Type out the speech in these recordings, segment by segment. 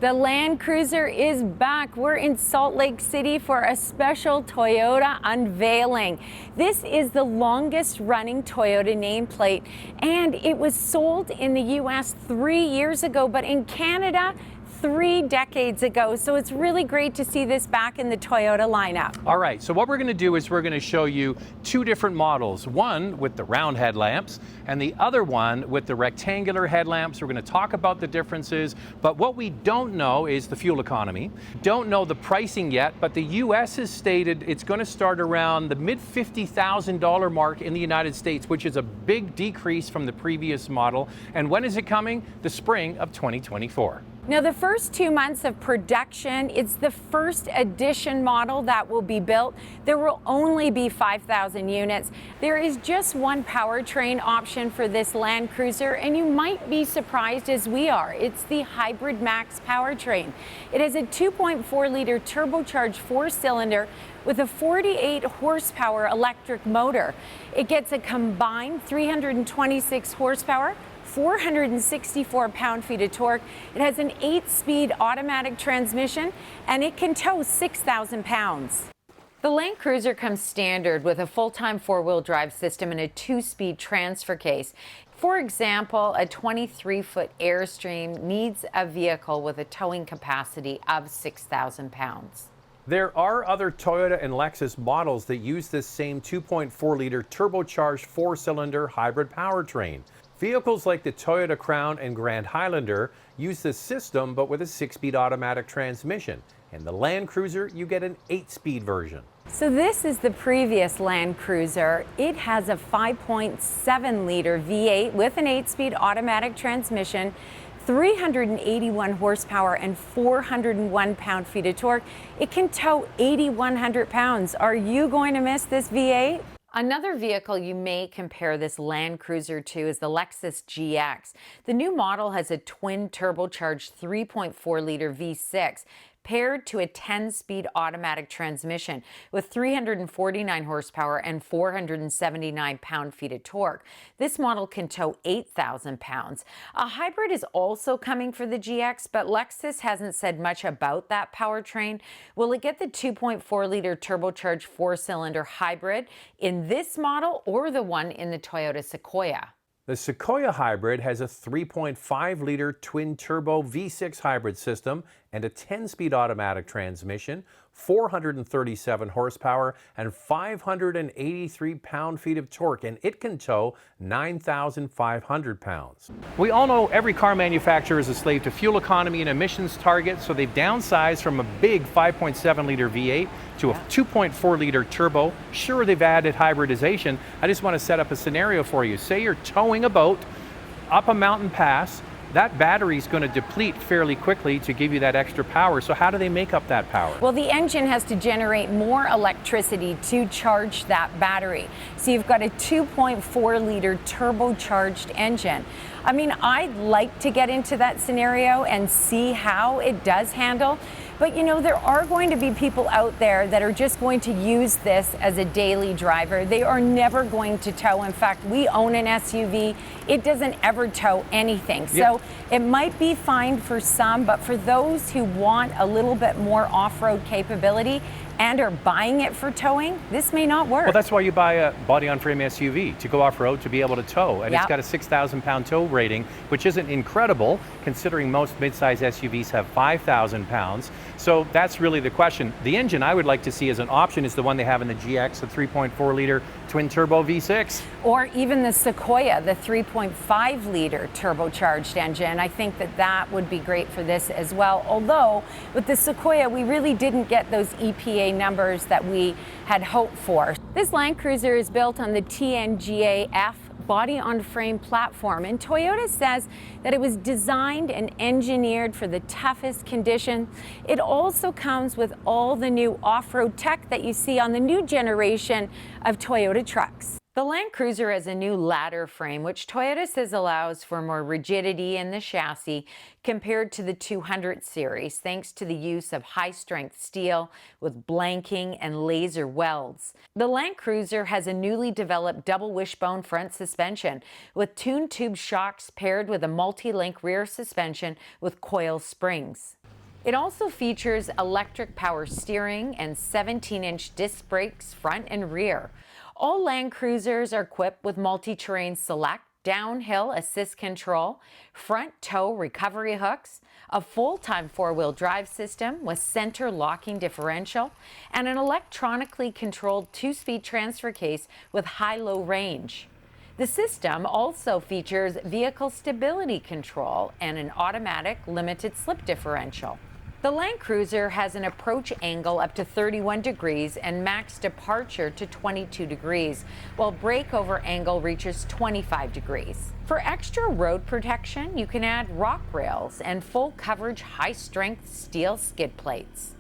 The Land Cruiser is back. We're in Salt Lake City for a special Toyota unveiling. This is the longest running Toyota nameplate, and it was sold in the US 3 years ago, but in Canada 3 decades ago. So it's really great to see this back in the Toyota lineup. All right, so what we're going to do is we're going to show you 2 different models, one with the round headlamps and the other one with the rectangular headlamps. We're going to talk about the differences, but what we don't know is the fuel economy. Don't know the pricing yet, but the US has stated it's going to start around the mid $50,000 mark in the United States, which is a big decrease from the previous model. And when is it coming? The spring of 2024. Now, the first 2 months of production, it's the first edition model that will be built. There will only be 5,000 units. There is just one powertrain option for this Land Cruiser, and you might be surprised as we are. It's the Hybrid Max powertrain. It has a 2.4-liter turbocharged 4-cylinder with a 48 horsepower electric motor. It gets a combined 326 horsepower, 464 pound-feet of torque. It has an 8-speed automatic transmission, and it can tow 6,000 pounds. The Land Cruiser comes standard with a full-time 4-wheel drive system and a 2-speed transfer case. For example, a 23-foot Airstream needs a vehicle with a towing capacity of 6,000 pounds. There are other Toyota and Lexus models that use this same 2.4-liter turbocharged 4-cylinder hybrid powertrain. Vehicles like the Toyota Crown and Grand Highlander use this system, but with a 6-speed automatic transmission. In the Land Cruiser, you get an 8-speed version. So this is the previous Land Cruiser. It has a 5.7-liter V8 with an 8-speed automatic transmission, 381 horsepower and 401 pound-feet of torque. It can tow 8,100 pounds. Are you going to miss this V8? Another vehicle you may compare this Land Cruiser to is the Lexus GX. The new model has a twin turbocharged 3.4-liter V6 paired to a 10-speed automatic transmission with 349 horsepower and 479 pound-feet of torque. This model can tow 8,000 pounds. A hybrid is also coming for the GX, but Lexus hasn't said much about that powertrain. Will it get the 2.4-liter turbocharged 4-cylinder hybrid in this model or the one in the Toyota Sequoia? The Sequoia Hybrid has a 3.5-liter twin-turbo V6 hybrid system and a 10-speed automatic transmission, 437 horsepower, and 583 pound-feet of torque, and it can tow 9,500 pounds. We all know every car manufacturer is a slave to fuel economy and emissions targets, so they've downsized from a big 5.7-liter V8 to a 2.4-liter turbo. Sure, they've added hybridization. I just want to set up a scenario for you. Say you're towing a boat up a mountain pass. That battery is going to deplete fairly quickly to give you that extra power. So how do they make up that power? Well, the engine has to generate more electricity to charge that battery. So you've got a 2.4-liter turbocharged engine. I mean, I'd like to get into that scenario and see how it does handle. But you know, there are going to be people out there that are just going to use this as a daily driver. They are never going to tow. In fact, we own an SUV. It doesn't ever tow anything. So it might be fine for some, but for those who want a little bit more off-road capability and are buying it for towing, this may not work. Well, that's why you buy a body-on-frame SUV, to go off-road, to be able to tow. And it's got a 6,000-pound tow rating, which isn't incredible, considering most mid-size SUVs have 5,000 pounds. So that's really the question. The engine I would like to see as an option is the one they have in the GX, the 3.4-liter twin-turbo V6. Or even the Sequoia, the 3.5-liter turbocharged engine. I think that that would be great for this as well. Although, with the Sequoia, we really didn't get those EPA numbers that we had hoped for. This Land Cruiser is built on the TNGA-F body-on-frame platform, and Toyota says that it was designed and engineered for the toughest conditions. It also comes with all the new off-road tech that you see on the new generation of Toyota trucks. The Land Cruiser has a new ladder frame, which Toyota says allows for more rigidity in the chassis compared to the 200 series, thanks to the use of high-strength steel with blanking and laser welds. The Land Cruiser has a newly developed double wishbone front suspension with tuned tube shocks paired with a multi-link rear suspension with coil springs. It also features electric power steering and 17-inch disc brakes front and rear. All Land Cruisers are equipped with multi-terrain select, downhill assist control, front tow recovery hooks, a full-time four-wheel drive system with center locking differential, and an electronically controlled 2-speed transfer case with high-low range. The system also features vehicle stability control and an automatic limited slip differential. The Land Cruiser has an approach angle up to 31 degrees and max departure to 22 degrees, while breakover angle reaches 25 degrees. For extra road protection, you can add rock rails and full coverage high-strength steel skid plates.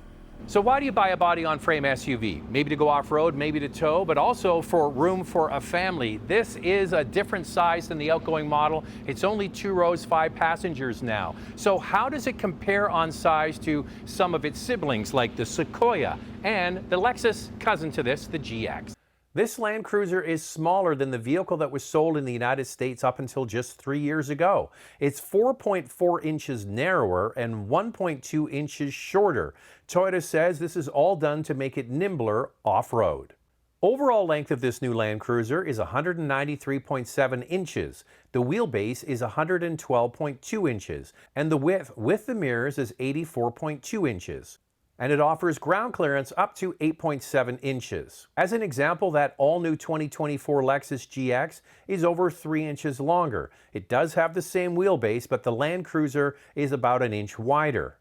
So why do you buy a body-on-frame SUV? Maybe to go off-road, maybe to tow, but also for room for a family. This is a different size than the outgoing model. It's only 2 rows, 5 passengers now. So how does it compare on size to some of its siblings like the Sequoia and the Lexus cousin to this, the GX? This Land Cruiser is smaller than the vehicle that was sold in the United States up until just 3 years ago. It's 4.4 inches narrower and 1.2 inches shorter. Toyota says this is all done to make it nimbler off-road. Overall length of this new Land Cruiser is 193.7 inches. The wheelbase is 112.2 inches, and the width with the mirrors is 84.2 inches. And it offers ground clearance up to 8.7 inches. As an example, that all-new 2024 Lexus GX is over 3 inches longer. It does have the same wheelbase, but the Land Cruiser is about an inch wider.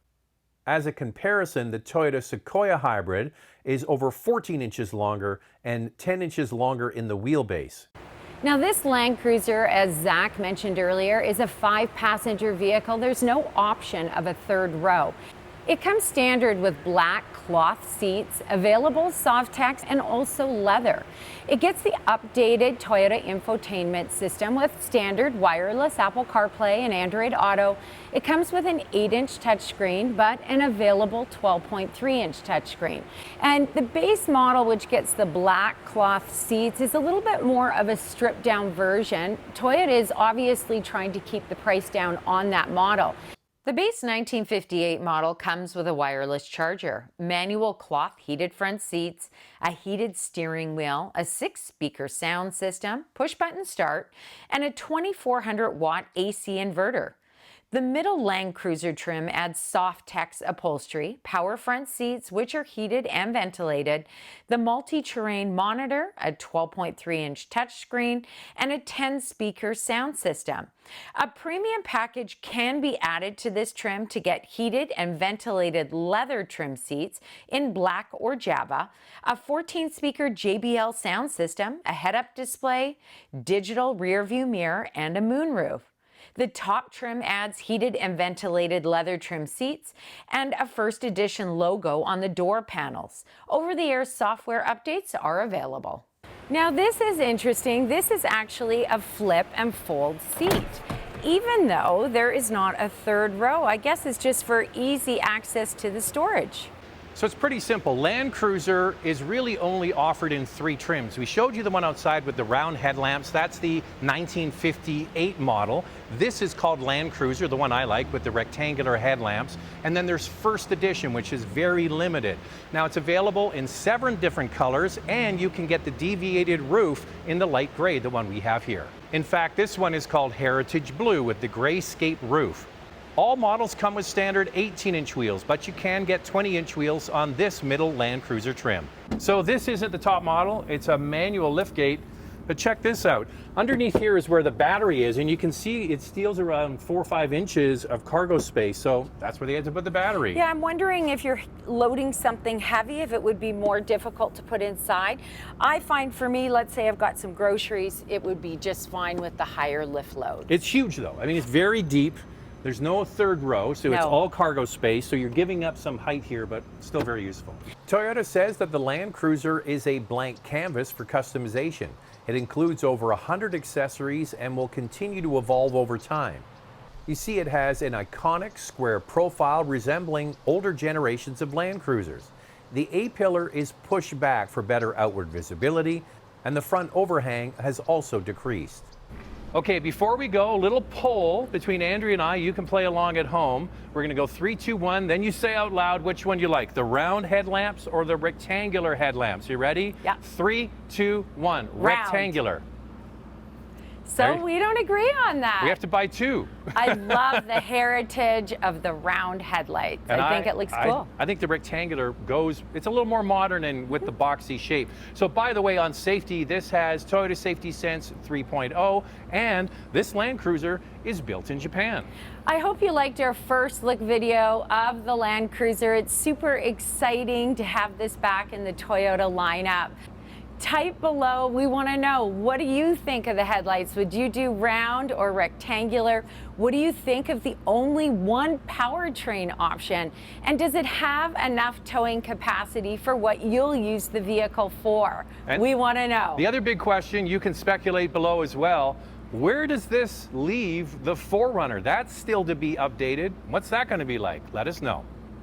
As a comparison, the Toyota Sequoia Hybrid is over 14 inches longer and 10 inches longer in the wheelbase. Now, this Land Cruiser, as Zach mentioned earlier, is a 5-passenger vehicle. There's no option of a third row. It comes standard with black cloth seats, available Softex, and also leather. It gets the updated Toyota infotainment system with standard wireless Apple CarPlay and Android Auto. It comes with an 8-inch touchscreen, but an available 12.3-inch touchscreen. And the base model, which gets the black cloth seats, is a little bit more of a stripped-down version. Toyota is obviously trying to keep the price down on that model. The base 1958 model comes with a wireless charger, manual cloth heated front seats, a heated steering wheel, a 6-speaker sound system, push-button start, and a 2400-watt AC inverter. The middle Land Cruiser trim adds Softex upholstery, power front seats, which are heated and ventilated, the multi-terrain monitor, a 12.3-inch touchscreen, and a 10-speaker sound system. A premium package can be added to this trim to get heated and ventilated leather trim seats in black or Java, a 14-speaker JBL sound system, a head-up display, digital rear-view mirror, and a moonroof. The top trim adds heated and ventilated leather trim seats and a first edition logo on the door panels. Over-the-air software updates are available. Now, this is interesting. This is actually a flip and fold seat. Even though there is not a third row, I guess it's just for easy access to the storage. So it's pretty simple. Land Cruiser is really only offered in 3 trims. We showed you the one outside with the round headlamps. That's the 1958 model. This is called Land Cruiser, the one I like, with the rectangular headlamps. And then there's First Edition, which is very limited. Now, it's available in 7 different colors, and you can get the deviated roof in the light gray, the one we have here. In fact, this one is called Heritage Blue with the grayscape roof. All models come with standard 18-inch wheels, but you can get 20-inch wheels on this middle Land Cruiser trim. So this isn't the top model, it's a manual liftgate, but check this out. Underneath here is where the battery is, and you can see it steals around 4 or 5 inches of cargo space, so that's where they had to put the battery. Yeah, I'm wondering if you're loading something heavy, if it would be more difficult to put inside. I find for me, let's say I've got some groceries, it would be just fine with the higher lift load. It's huge though. I mean, it's very deep. There's no third row, so it's all cargo space, so you're giving up some height here, but still very useful. Toyota says that the Land Cruiser is a blank canvas for customization. It includes over 100 accessories and will continue to evolve over time. You see, it has an iconic square profile resembling older generations of Land Cruisers. The A-pillar is pushed back for better outward visibility, and the front overhang has also decreased. Okay, before we go, a little poll between Andrea and I. You can play along at home. We're going to go 3, 2, 1. Then you say out loud which one you like, the round headlamps or the rectangular headlamps. You ready? Yeah. 3, 2, 1. Round. Rectangular. So we don't agree on that. We have to buy 2. I love the heritage of the round headlights. And I think it looks cool. I think the rectangular goes, it's a little more modern and with the boxy shape. So by the way, on safety, this has Toyota Safety Sense 3.0, and this Land Cruiser is built in Japan. I hope you liked our first look video of the Land Cruiser. It's super exciting to have this back in the Toyota lineup. Type below. We want to know, what do you think of the headlights? Would you do round or rectangular? What do you think of the only one powertrain option? And does it have enough towing capacity for what you'll use the vehicle for? And we want to know. The other big question, you can speculate below as well. Where does this leave the 4Runner? That's still to be updated. What's that going to be like? Let us know.